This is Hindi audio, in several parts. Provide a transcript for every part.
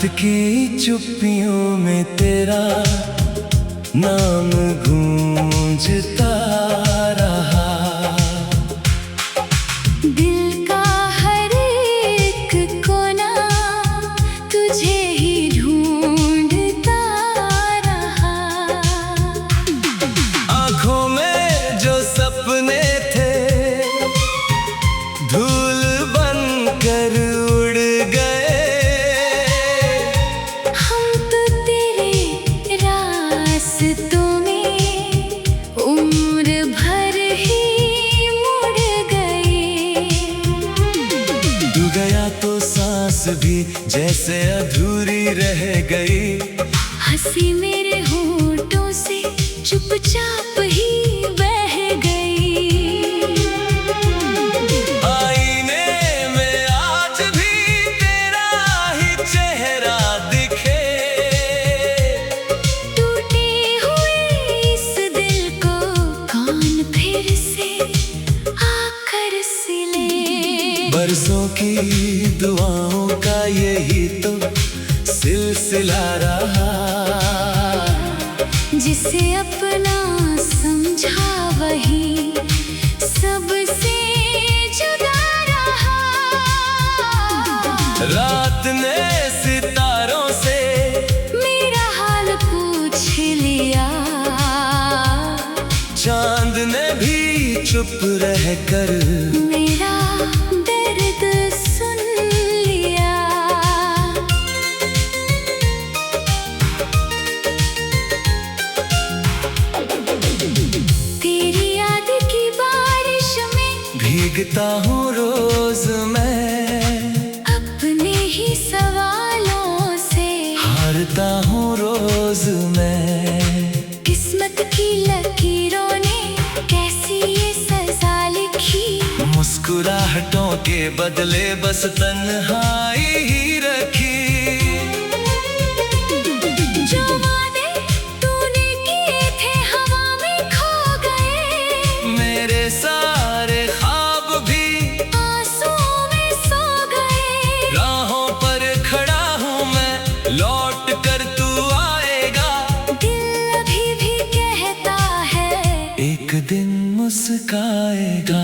की चुप्पियों में तेरा नाम गूंजता रहा। दिल का हर एक कोना तुझे ही ढूंढता रहा। आँखों में जो सपने थे धूल बनकर उड़ गए। हम तो तेरे रास्तों में उम्र भर ही मुड़ गए। तू गया तो सांस भी जैसे अधूरी रह गई। हंसी मेरे होठों से चुपचाप ही बह गई। आईने में आज भी तेरा ही चेहरा दिखे। टूटे हुए इस दिल को कौन फिर से आकर सिले। बरसों की दुआओं का यही तो सिलसिला रहा। जिसे अपना समझा वही सबसे जुदा रहा। रात ने सितारों से मेरा हाल पूछ लिया। चांद ने भी चुप रहकर मेरा दर्द सुन लिया। तेरी याद की बारिश में भीगता हूँ रोज मैं। अपने ही सवालों से हारता हूँ रोज मैं। किस्मत की लकीरों ने कैसी ये सजा लिखी। मुस्कुराहटों के बदले बस तन्हाई ही रखी। जो वादे तूने किए थे हवा में खो गए। मेरे सारे ख्वाब भी आंसुओं में सो गए। राहों पर खड़ा हूँ मैं, लौट कर तू आएगा। दिल अभी भी कहता है एक दिन मुस्काएगा।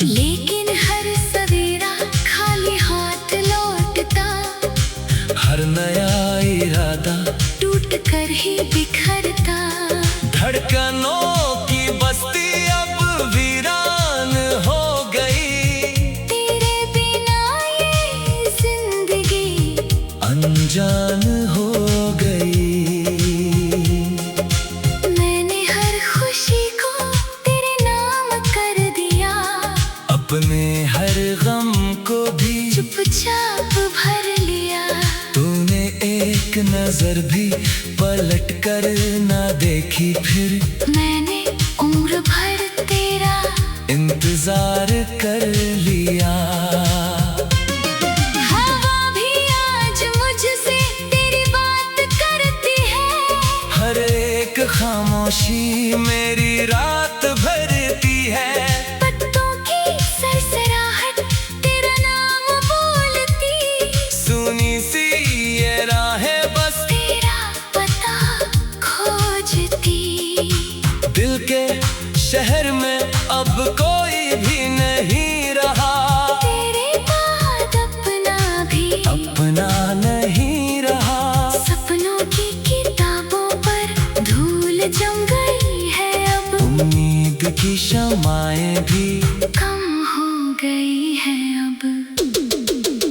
लेकिन हर सवेरा खाली हाथ लौटता। हर नया इरादा टूट कर ही बिखरता। धड़कनों की बस्ती अब वीरान हो गई। तेरे बिना ये जिंदगी अनजान हो गई। मैंने हर खुशी को तेरे नाम कर दिया। अपने हर गम को भी चुपचाप भर लिया। तूने एक नजर भी पलट कर ना देखी। फिर मैंने उम्र भर तेरा इंतजार कर लिया। हवा भी आज मुझसे तेरी बात करती है। हर एक खामोशी मेरी रात भरती है। पत्तों की सरसराहट तेरा नाम बोलती। सुनी सी ये राहें बस तेरा पता खोजती। दिल के शहर में अब कोई भी नहीं रहा। तेरे बाद अपना भी अपना नहीं रहा। सपनों की किताबों पर धूल जम गई है। अब उम्मीद की शमाएं भी कम हो गई है। अब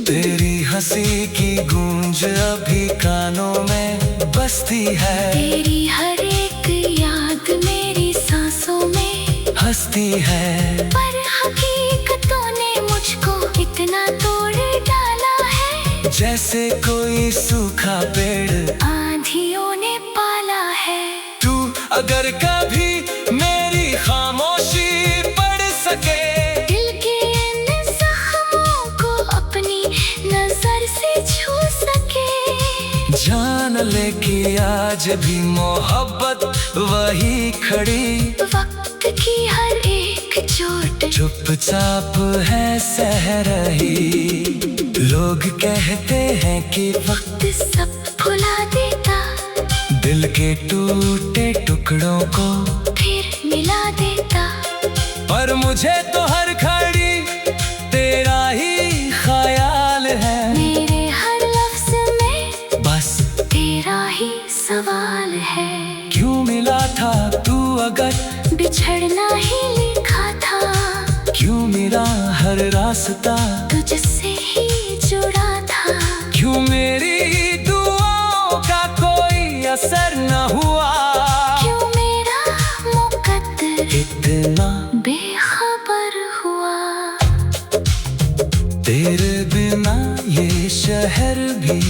तेरी हंसी की गूंज अभी कानों में बसती है। तेरी हर एक याद मेरी सांसों में हंसती है। पर हकीकतों ने मुझको इतना तोड़ डाला है। जैसे कोई सूखा पेड़ आंधियों ने पाला है। तू अगर कभी मेरी खामोशी पढ़ सके। दिल के इन जख्मों को अपनी नजर से छू सके। जान ले कि आज भी मोहब्बत वही खड़ी। वक्त की हर एक चोट चुपचाप है सह रही। रो लोग कहते हैं कि वक्त सब भुला देता, दिल के टूटे टुकड़ों को फिर मिला देता। पर मुझे तो हर घड़ी तेरा ही ख्याल है, मेरे हर लफ्ज में बस तेरा ही सवाल है। क्यों मिला था तू अगर बिछड़ना ही लिखा था, क्यों मेरा हर रास्ता तुझसे ही जुड़ा था। क्यों मेरी दुआओं का कोई असर न हुआ, क्यों मेरा मुकद्दर इतना बेखबर हुआ। तेरे बिना ये शहर भी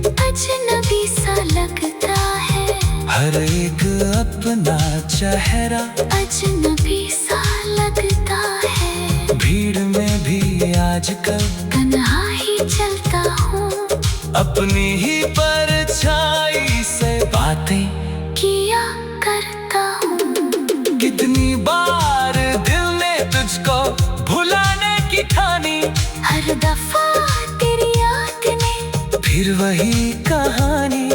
अजनबी सा लगता है, हर एक अपना चेहरा अजनबी सा लगता है। भीड़ में भी आजकल तन्हा ही चलता हूँ, अपनी ही परछाई से बातें किया करता हूँ। कितनी बार दिल ने तुझको भुलाने की ठानी, हर दफा तेरी याद ने फिर वही कहानी,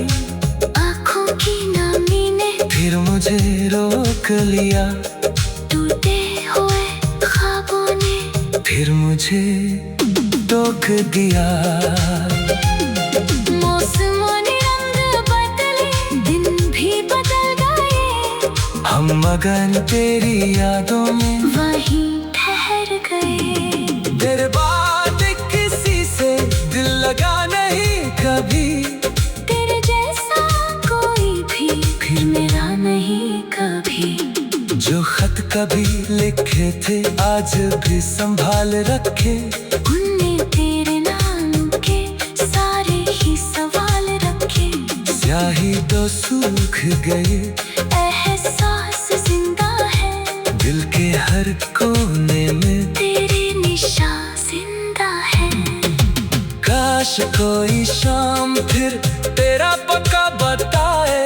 आँखों की नामी ने फिर मुझे रोक लिया, टूटे हुए ख्वाबों ने फिर मुझे टोक दिया। मौसमों ने रंग बदले, दिन भी बदल गए, हम मगन तेरी यादों में वहीं ठहर गए। तेरे बाद किसी से दिल लगा नहीं कभी, तेरे जैसा कोई भी फिर मेरा नहीं कभी। जो खत कभी लिखे थे आज भी संभाल रखे, उनने तेरे नाम के सारे ही सवाल रखे। स्याही तो सूख गई, एहसास जिंदा है, दिल के हर कोने में तेरे निशान जिंदा है। काश कोई शाम फिर तेरा पक्का बताए,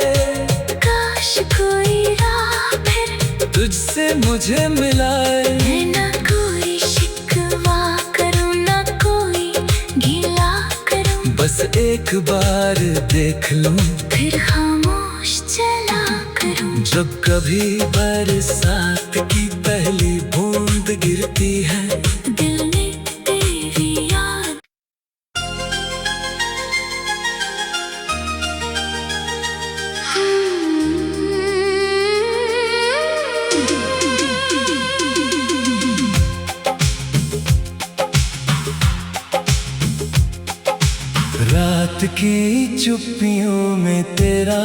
काश कोई राह फिर तुझसे मुझे मिलाए। मैं ना कोई शिकवा करूँ, ना कोई गिला करूँ, बस एक बार देख लूं, फिर खामोश चला करूँ। जब कभी बरसात की पहली बूंद गिरती है, दिल ने तेरी याद रात की चुप्पियों में तेरा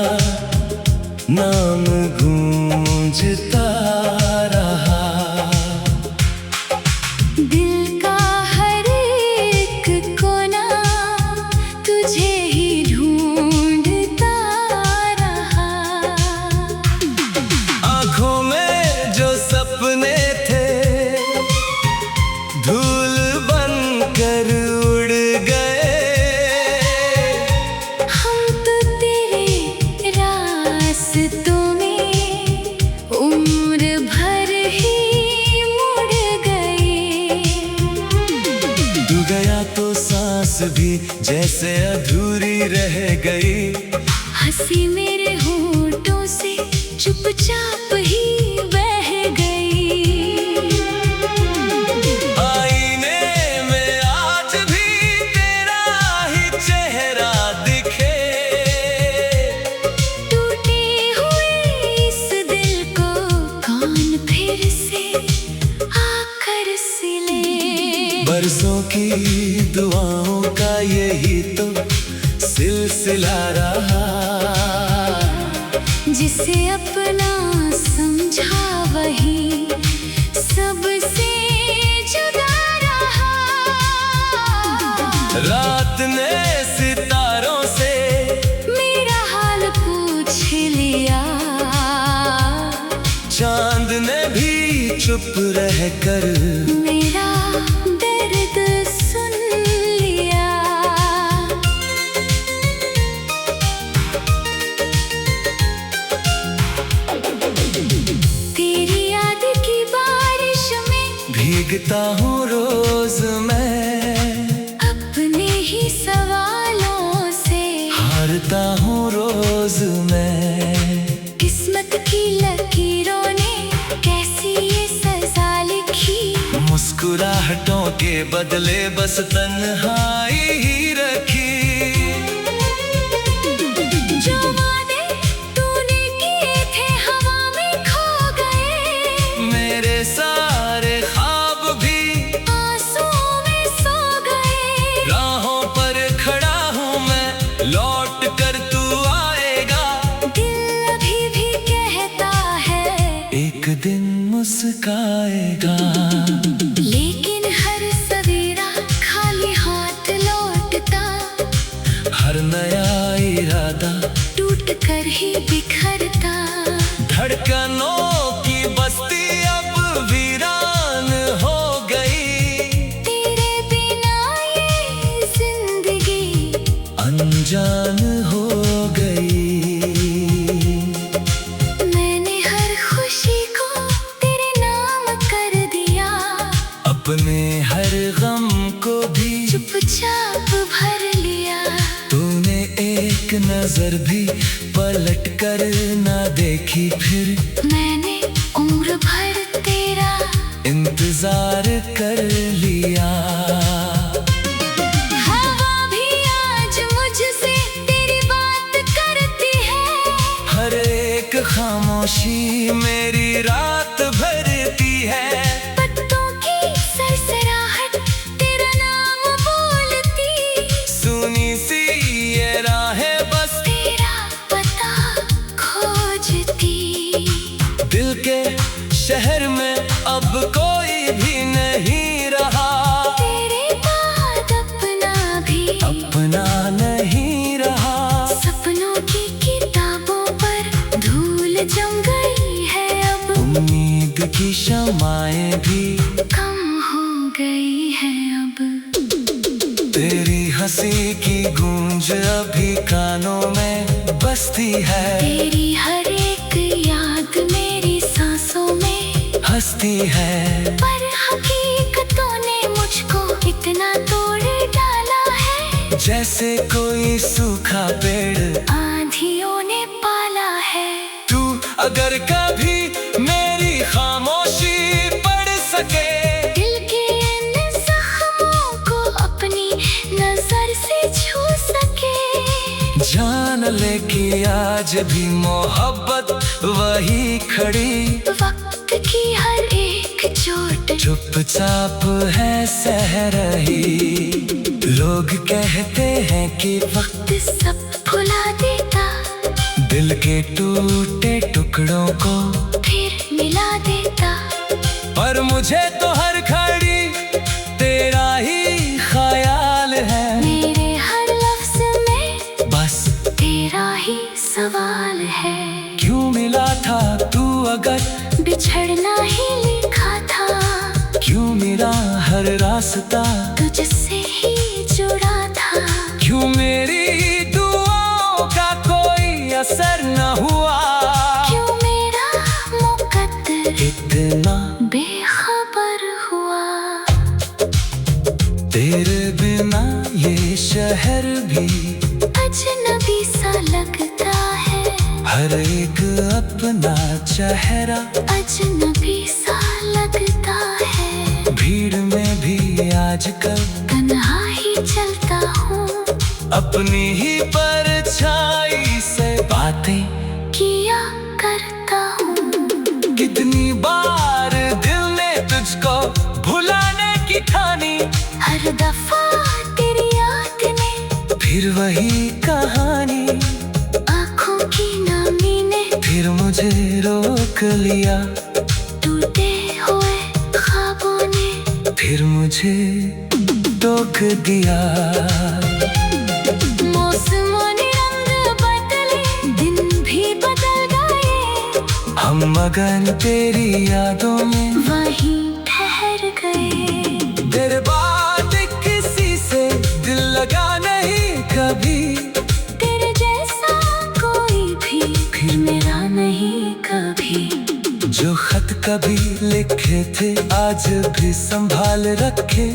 नाम गूंजता रहा। दिल का हर एक कोना तुझे ही ढूंढता रहा। आँखों में जो सपने थे धूल बनकर उड़ गए, हम तो तेरे रास्तों में उम्र भर ही मुड़ गए। तू गया तो सांस भी जैसे अधूरी रह गई, हंसी मेरे होठों से चुपचाप ही बह गई। आईने में आज भी तेरा ही चेहरा दिखे, टूटे हुए इस दिल को कौन फिर से आकर सिले। बरसों की दुआओं का यही तो सिलसिला रहा। जिसे अपना समझा वही सबसे जुदा रहा। रात ने सितारों से मेरा हाल पूछ लिया, चांद ने भी चुप रह कर मेरा दर्द सुन लिया। तेरी याद की बारिश में भीगता हूँ रोज मैं, अपने ही मुस्कुराहटों के बदले बस तन्हाई ही रखी। जो वादे तूने किए थे हवा में खो गए, मेरे सारे ख्वाब भी आंसुओं में सो गए। राहों पर खड़ा हूँ मैं, लौट कर तू आएगा। दिल अभी भी कहता है एक दिन मुस्काएगा। लेकिन हर सवेरा खाली हाथ लौटता, हर नया इरादा टूट कर ही बिखरता। धड़कनों की बस्ती अब वीरान हो गई। तेरे बिना ये जिंदगी अनजान हो गई। मैंने हर खुशी को तेरे नाम कर दिया, अपने हर गम को भी चुपचाप भर लिया। तूने एक नजर भी पलट कर ना देखी, फिर मैंने उम्र भर तेरा इंतजार कर लिया। हवा भी आज मुझसे तेरी बात करती है, हर एक खामोशी मेरी रात भरती है। पत्तों की सरसराहट तेरा नाम बोलती, सुनी सी ये राहें बस तेरा पता खोजती। दिल के शहर में अब कोई भी नहीं रहा, तेरे बाद अपना नहीं रहा। सपनों की किताबों पर धूल जम गई है, अब उम्मीद की शमाएं भी कम हो गई है। अब तेरी हंसी की गूंज अभी कानों में बसती है। तेरी हर एक याद मेरी सांसों में हंसती है। पर हकीकतों ने मुझको इतना तोड़ डाला है, जैसे कोई सूखा पेड़ आंधियों ने पाला है। तू अगर कभी मेरी खामोशी पढ़ सके, दिल के इन जख्मों को अपनी नजर से छू सके, जान ले कि आज भी मोहब्बत वही खड़ी वक्त की हर एक चोट चुपचाप है सह रही। लोग कहते हैं कि वक्त सब भुला देता, दिल के टूटे टुकड़ों को फिर मिला देता। पर मुझे तो हर घड़ी तेरा ही ख्याल है। मेरे हर लफ्ज में बस तेरा ही सवाल है। क्यों मिला था तू अगर बिछड़ना ही लिखा था, क्यों मेरा हर रास्ता तुझसे ही जुड़ा था। क्यों मेरी दुआओं का कोई असर न हुआ, क्यों मेरा मुकद्दर इतना बेखबर हुआ। तेरे बिना ये शहर भी अजनबी सा लगता है, हर एक अपना चेहरा अजनबी सा लगता है। भीड़ में भी आजकल तन्हा ही चलता हूँ, अपनी ही परछाई से बातें किया करता हूँ। कितनी बार दिल ने तुझको भुलाने की ठानी, हर दफा तेरी याद ने फिर वही कहानी। आँखों की नामी ने फिर मुझे रोक लिया, टूटे हुए ख्वाबों ने फिर मुझे टोक दिया। मौसमों ने रंग बदले, दिन भी बदल गए, हम मगन तेरी यादों में वहीं ठहर गए। तेरे बाद किसी से दिल लगा नहीं कभी, तेरे जैसा कोई भी फिर मेरा नहीं कभी। जो खत कभी लिखे थे आज भी संभाल रखे,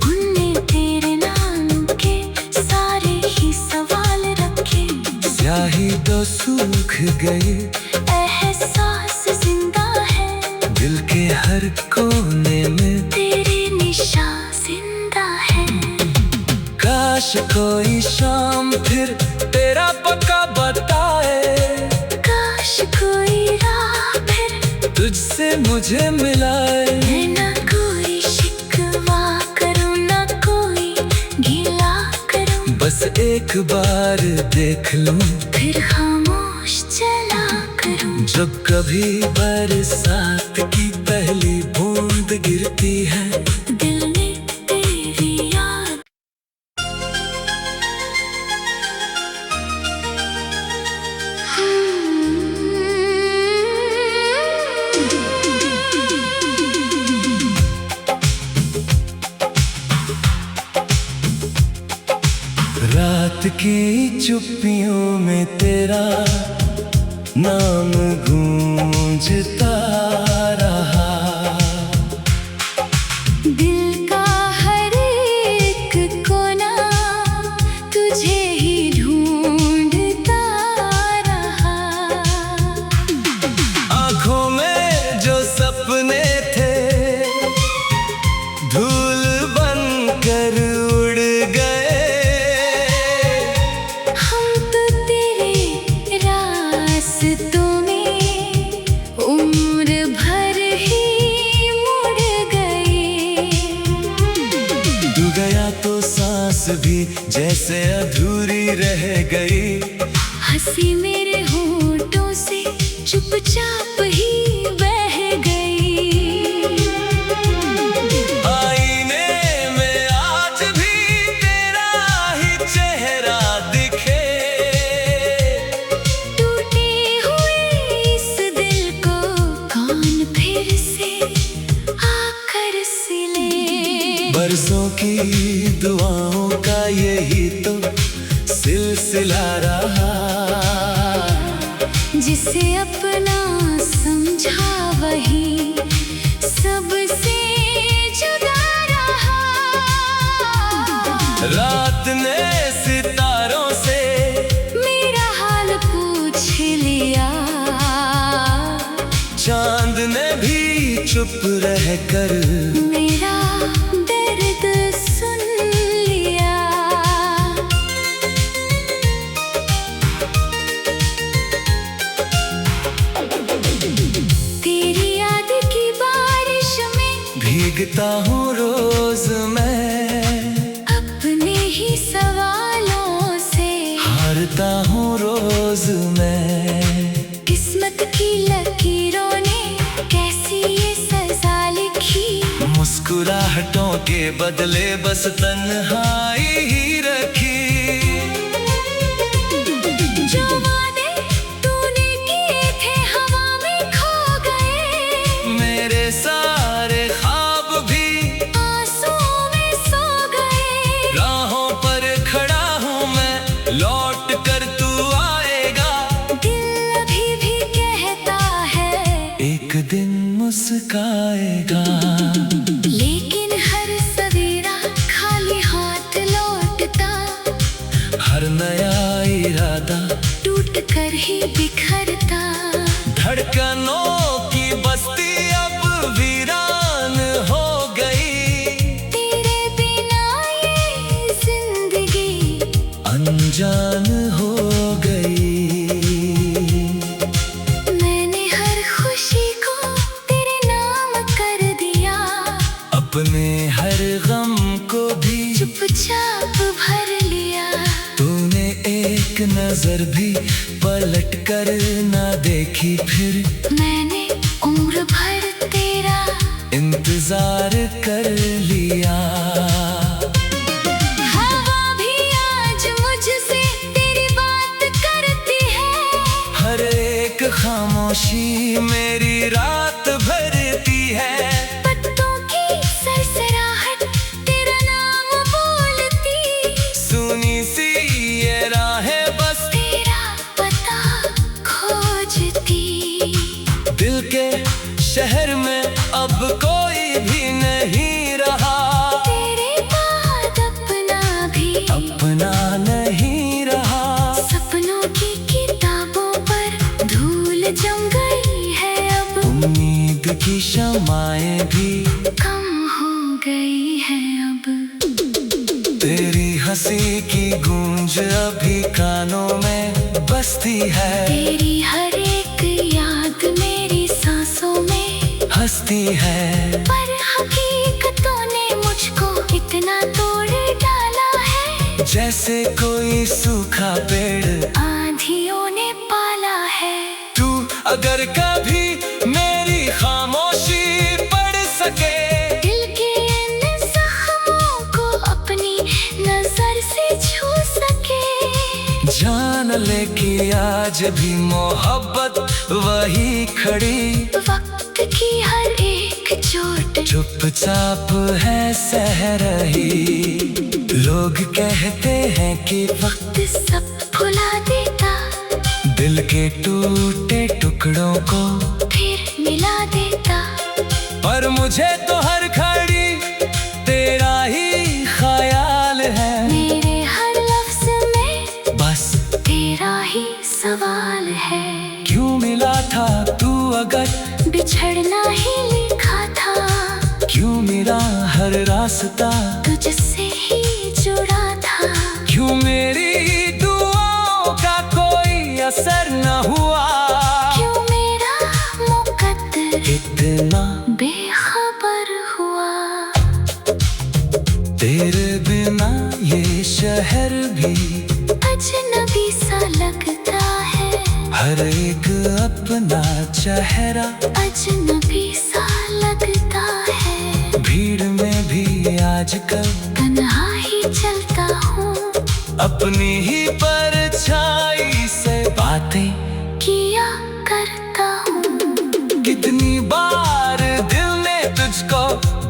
उनने तेरे नाम के सारे ही सवाल रखे। स्याही तो सूख गई, एहसास जिंदा है, दिल के हर कोने में तेरे निशान काश कोई शाम फिर तेरा पक्का बताए, काश कोई राह फिर तुझसे मुझे मिलाए। मैं ना कोई शिकवा करूं ना कोई गिला करूं, बस एक बार देख लूं फिर खामोश चला करूं। जब कभी बरसात की पहली बूंद गिरती है, दिल ने तेरी याद रात की चुप्पियों में तेरा नाम गूंजता रहा। दिल का हर एक कोना तुझे ही ढूंढता रहा। आँखों में जो सपने थे धूल बनकर उड़ गए। हम तो तेरे रास्तों में उम्र भर ही मुड़ गए। तू गया तो सांस भी जैसे अधूरी रह गई। हंसी मेरे होठों से चुपचाप ही बह गई। आईने में आज भी तेरा ही चेहरा दिखे। टूटे हुए इस दिल को कौन फिर से आकर सिले। बरसों की दुआओं का यही तो सिलसिला रहा। जिसे अपना समझा वही सबसे जुदा रहा। रात ने सितारों से मेरा हाल पूछ लिया। चांद ने भी चुप रह कर मेरा दर्द सुन लिया। तेरी याद की बारिश में भीगता हूँ रोज मैं। अपने ही सवालों से हारता हूँ रोज मैं। किस्मत की लकीरों ने कैसी ये सजा लिखी। मुस्कुराहटों के बदले बस तन्हाई ही रखी। जो वादे तूने किए थे हवा में खो गए। मेरे सारे ख्वाब भी आंसुओं में सो गए। राहों पर खड़ा हूँ मैं, लौट कर तू आएगा। दिल अभी भी कहता है एक दिन मुस्काएगा। लेकिन हर सवेरा खाली हाथ लौटता। हर नया इरादा टूट कर ही बिखरता। धड़कनों की बस्ती अब वीरान हो गई। तेरे बिना ये जिंदगी अनजान हो गई। मैंने हर खुशी को तेरे नाम कर दिया। अपने हर गम को भी चुपचाप भर लिया। तूने एक नजर भी पलट कर ना देखी। फिर मैंने उम्र भर तेरा इंतजार कर लिया। हवा भी आज मुझसे तेरी बात करती है। हर एक खामोशी मेरी रात भरती है। पत्तों की सरसराहट तेरा नाम बोलती। सुनी सी ये राहें बस तेरा पता खोजती। दिल के शहर में अब कोई भी नहीं रहा। तेरे बाद अपना भी अपना नहीं रहा। सपनों की किताबों पर धूल जम गई है अब। उम्मीद की शमाएं भी कम हो गई है अब। तेरी हंसी दिल्ली की गूंज अभी कानों में बसती है। तेरी हर एक याद मेरी सांसों में हंसती है। पर हकीकतों ने मुझको इतना तोड़ डाला है, जैसे कोई सूखा पेड़ आंधियों ने पाला है। तू अगर कभी मेरी खामोशी पढ़ सके, दिल के इन जख्मों को अपनी नजर से छू सके, जान ले कि आज भी मोहब्बत वही खड़ी, वक्त की हर एक चोट चुपचाप है सह रही। लोग कहते हैं कि वक्त सब भुला देता, दिल के टूटे टुकड़ों को फिर मिला देता। पर मुझे तो हर घड़ी तेरा ही ख्याल है। मेरे हर लफ्ज में बस तेरा ही सवाल है। क्यों मिला था तू अगर बिछड़ना ही लिखा था, क्यों मेरा हर रास्ता तुझसे ही जुड़ा था। क्यों मेरी दुआओं का कोई असर न हुआ, क्यों मेरा मुकद्दर इतना बेखबर हुआ। तेरे बिना ये शहर भी अजनबी सा लगता है, हर एक अपना चेहरा अजनबी सा लगता है। भीड़ में भी आजकल तन्हा ही चलता हूँ, अपनी ही परछाई से बातें किया करता हूँ। कितनी बार दिल ने तुझको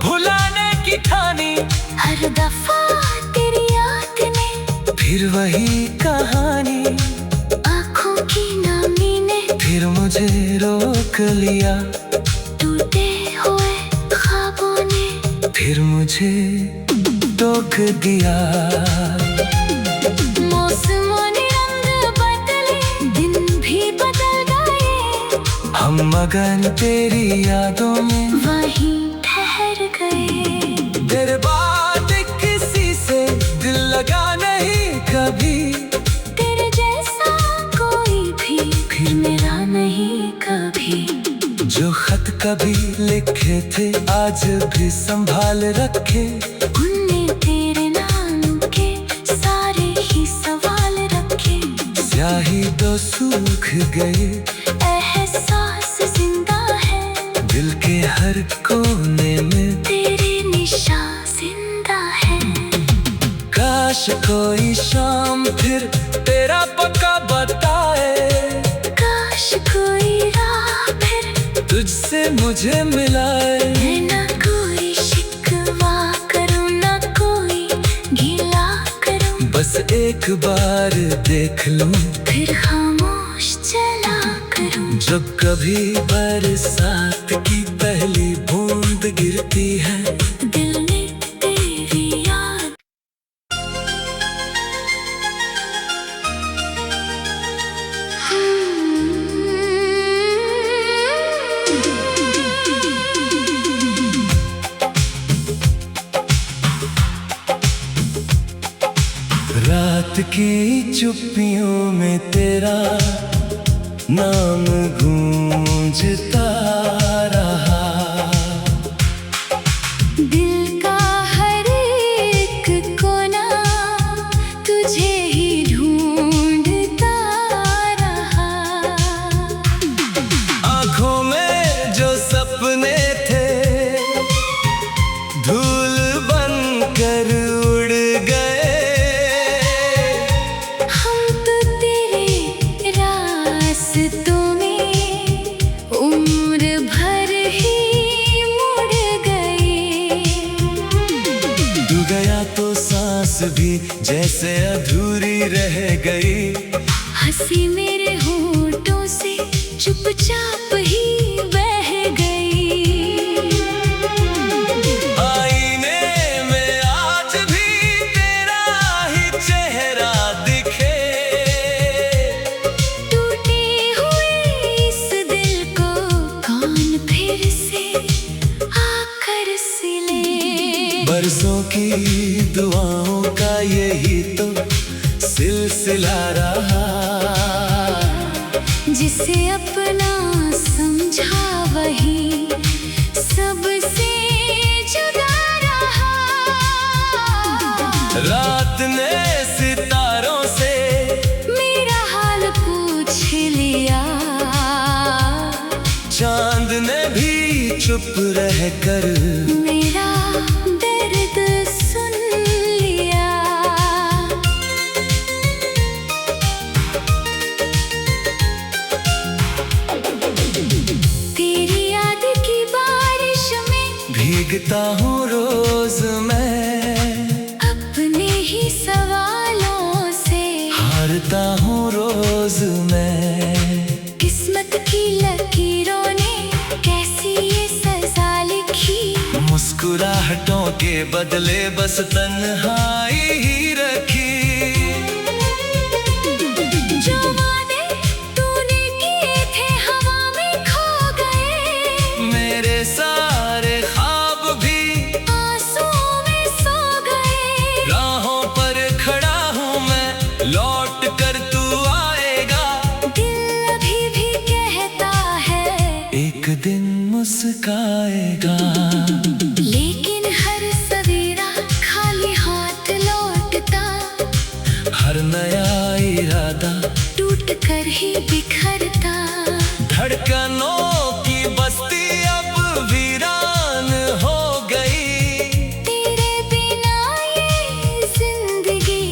भुलाने की ठानी, हर दफा तेरी याद ने फिर वही कहानी। आँखों की नमी ने फिर मुझे रोक लिया, टूटे हुए ख्वाबों ने फिर मुझे टोक दिया। मौसमों ने रंग बदले, दिन भी बदल गए, हम मगन तेरी यादों में वहीं ठहर गए। तेरे बाद किसी से दिल लगा नहीं कभी, तेरे जैसा कोई भी फिर मेरा नहीं कभी। जो खत कभी लिखे थे आज भी संभाल रखे, उनने तेरे नाम के सारे ही सवाल रखे। स्याही तो सूख गए, एहसास जिंदा है, दिल के हर कोने में तेरे निशान जिंदा है। काश कोई शाम फिर तेरा पक्का बताए, काश कोई राह फिर तुझसे मुझे मिलाए। मैं ना कोई शिकवा करूँ, ना कोई गिला करूँ, बस एक बार देख लूं, फिर खामोश चला करूँ। जब कभी बरसात की पहली बूंद गिरती है, दिल ने तेरी याद रात की चुप्पियों में तेरा नाम गूंजता रहा। दिल का हर एक कोना तुझे ही ढूंढता रहा। आँखों में जो सपने थे धूल बनकर उड़ गए, हम तो तेरे रास्तों में उम्र भर ही मुड़ गए। तू गया तो सांस भी जैसे अधूरी रह गई, हंसी मेरे होठों से चुपचाप ही बह गई। आईने में आज भी तेरा ही चेहरा दिखे, टूटे हुए इस दिल को कौन फिर से आकर सिले। बरसों की दुआओं का यही तो सिलसिला रहा। जिसे अपना समझा वही सबसे जुदा रहा। रात ने सितारों से मेरा हाल पूछ लिया। चांद ने भी चुप रहकर मेरा दर्द सुन लिया। तेरी याद की बारिश में भीगता हूँ रोज मैं, अपने ही सवालों से हारता हूँ रोज मैं। किस्मत की लकीरों ने कैसी ये सजा लिखी। मुस्कुराहटों के बदले बस तन्हाई ही रखी। जो वादे तूने किए थे हवा में खो गए। मेरे सारे ख्वाब भी आंसुओं में सो गए। राहों पर खड़ा हूँ मैं, लौट कर तू आएगा। दिल अभी भी कहता है एक दिन मुस्काएगा। लेकिन हर सवेरा खाली हाथ लौटता। हर नया इरादा टूट कर ही बिखरता। धड़कनों की बस्ती अब वीरान हो गई। तेरे बिना ये जिंदगी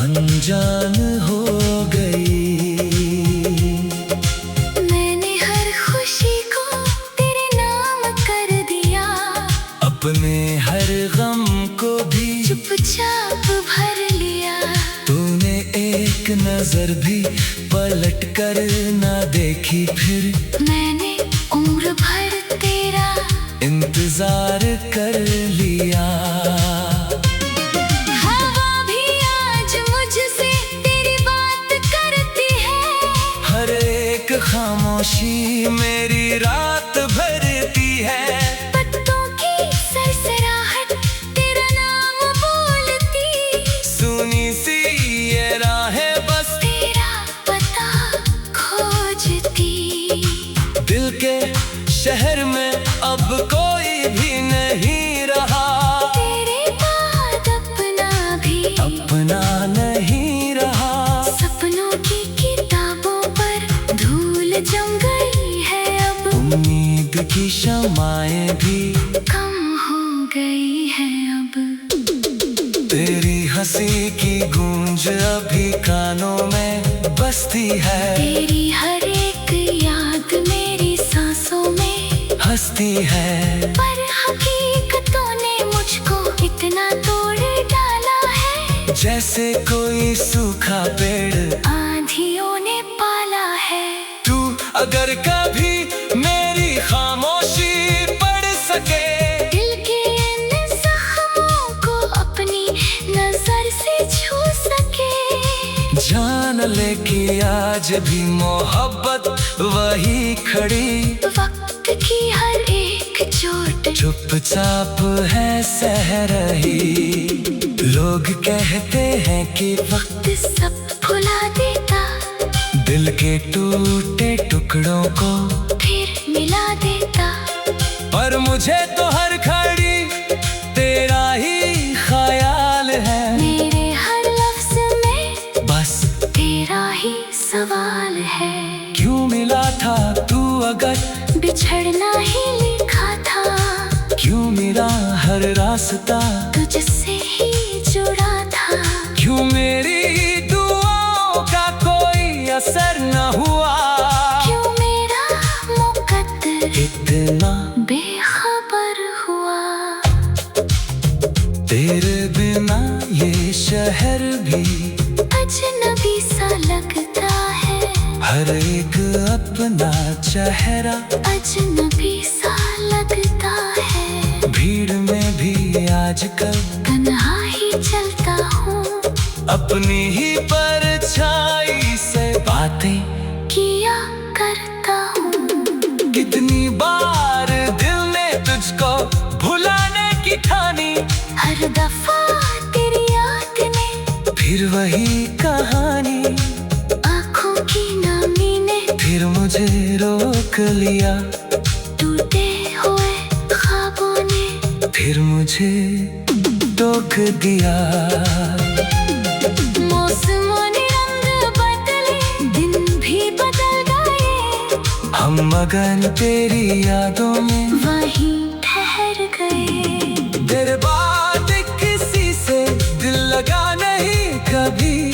अनजान हो गई। मैंने हर खुशी को तेरे नाम कर दिया। अपने हर गम को भी चुपचाप भर लिया। तूने एक नजर भी पलट कर ना देखी। फिर मैंने उम्र भर तेरा इंतजार कर लिया। हवा भी आज मुझसे तेरी बात करती है। हर एक खामोशी मेरी रात भरती है। पत्तों की सरसराहट तेरा नाम बोलती। सुनी सी ये राहें बस तेरा पता खोजती। दिल के शहर में अब कोई भी नहीं रहा। तेरे बाद अपना भी अपना नहीं रहा। सपनों की किताबों पर धूल जम गई है। अब उम्मीद की शमाएं भी कम हो गई है। अब तेरी हंसी की गूंज अभी कानों में बसती है। तेरी हर एक याद मेरी सांसों में हंसती है। पर हकीकतों ने मुझको इतना तोड़ डाला है। जैसे कोई सूखा पेड़ आंधियों ने पाला है। तू अगर कभी मेरी खामोशी पढ़ सके। दिल के इन जख्मों को अपनी नजर से छू सके। जान ले कि आज भी मोहब्बत वही खड़ी। वक्त की हर एक चोट चुपचाप है सह रही। लोग कहते हैं कि वक्त सब भुला देता। दिल के टूटे टुकड़ों को फिर मिला देता। पर मुझे तो हर घड़ी तेरा ही ख्याल है। मेरे हर लफ्ज में बस तेरा ही सवाल है। क्यों मिला था तू अगर बिछड़ना ही लिखा था। क्यों मेरा हर रास्ता तुझसे ही जुड़ा था। क्यों मेरी दुआओं का कोई असर न हुआ। क्यों मेरा मुकद्दर इतना बेखबर हुआ। तेरे बिना ये शहर भी अजनबी सा लगता है। हर एक अपना चेहरा अजनबी सा लगता है। भीड़ में भी आजकल तन्हा ही चलता हूँ। अपनी ही परछाई से बातें किया करता हूँ। कितनी बार दिल ने तुझको भुलाने की ठानी। हर दफा तेरी याद ने फिर वही कहानी, आँखों की नामी ने फिर मुझे रोक लिया। टूटे हुए ख्वाबों ने फिर मुझे टोक दिया। मौसमों ने रंग बदले, दिन भी बदल गए। हम मगन तेरी यादों में वहीं ठहर गए। तेरे बाद किसी से दिल लगा नहीं कभी,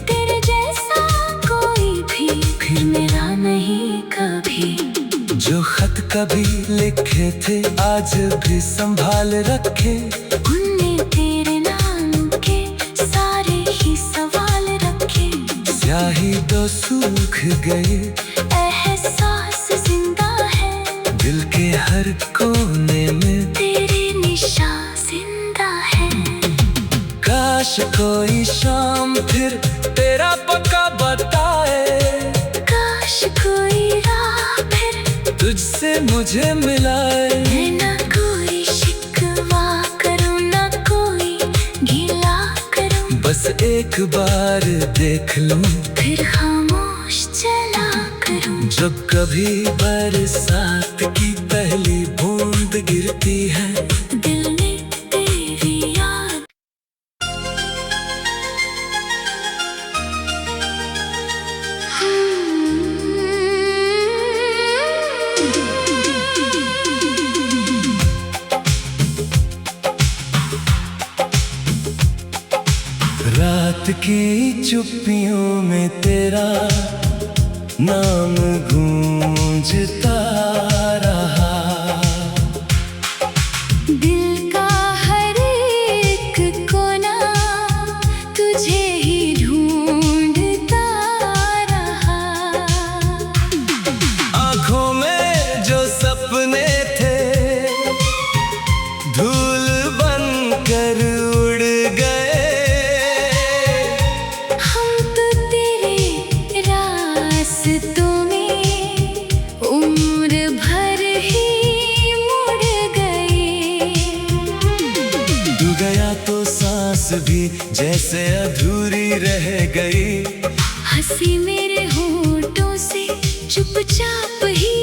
तेरे जैसा कोई भी फिर मेरा नहीं कभी। जो खत कभी लिखे थे आज भी संभाल रखे। उनने तेरे नाम के सारे ही सवाल रखे। स्याही तो सूख गई, एहसास जिंदा है। दिल के हर कोने में तेरे निशान जिंदा है। काश कोई शाम फिर तेरा पक्का बताए। काश कोई राह फिर तुझसे मुझे मिलाए। मैं ना कोई शिकवा करूं, ना कोई गिला करूं। बस एक बार देख लूं, फिर खामोश चला करूं। जब कभी बरसात की पहली बूंद गिरती है, दिल ने तेरी याद। रात की चुप्पियों में तेरा नाम गूंजता रहा। दिल का हर एक कोना तुझे ही ढूंढता रहा। आँखों में जो सपने थे धूल बनकर उड़ गए। हम तो तेरे रास्तों में उम्र भर ही मुड़ गए। तू गया तो सांस भी जैसे अधूरी रह गई। हंसी मेरे होठों से चुपचाप ही